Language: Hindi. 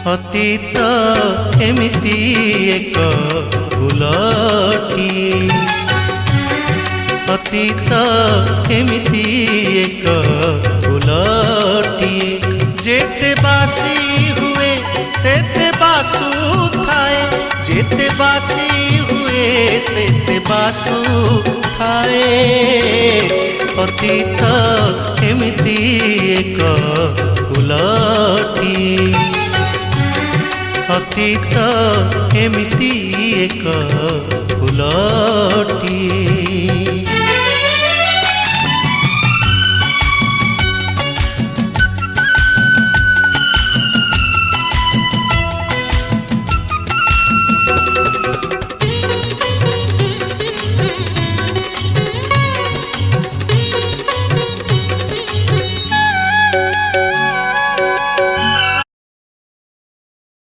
अतीत एमिति एक फूलटिए, अतीत एमिति एक फूलटिए, जेते बासी हुए सेते बासु थाए, जेते बासी हुए सेते बासु थाए। अतीत एमिति एक फूलटिए, अतीत एमिति एक फूलटिए।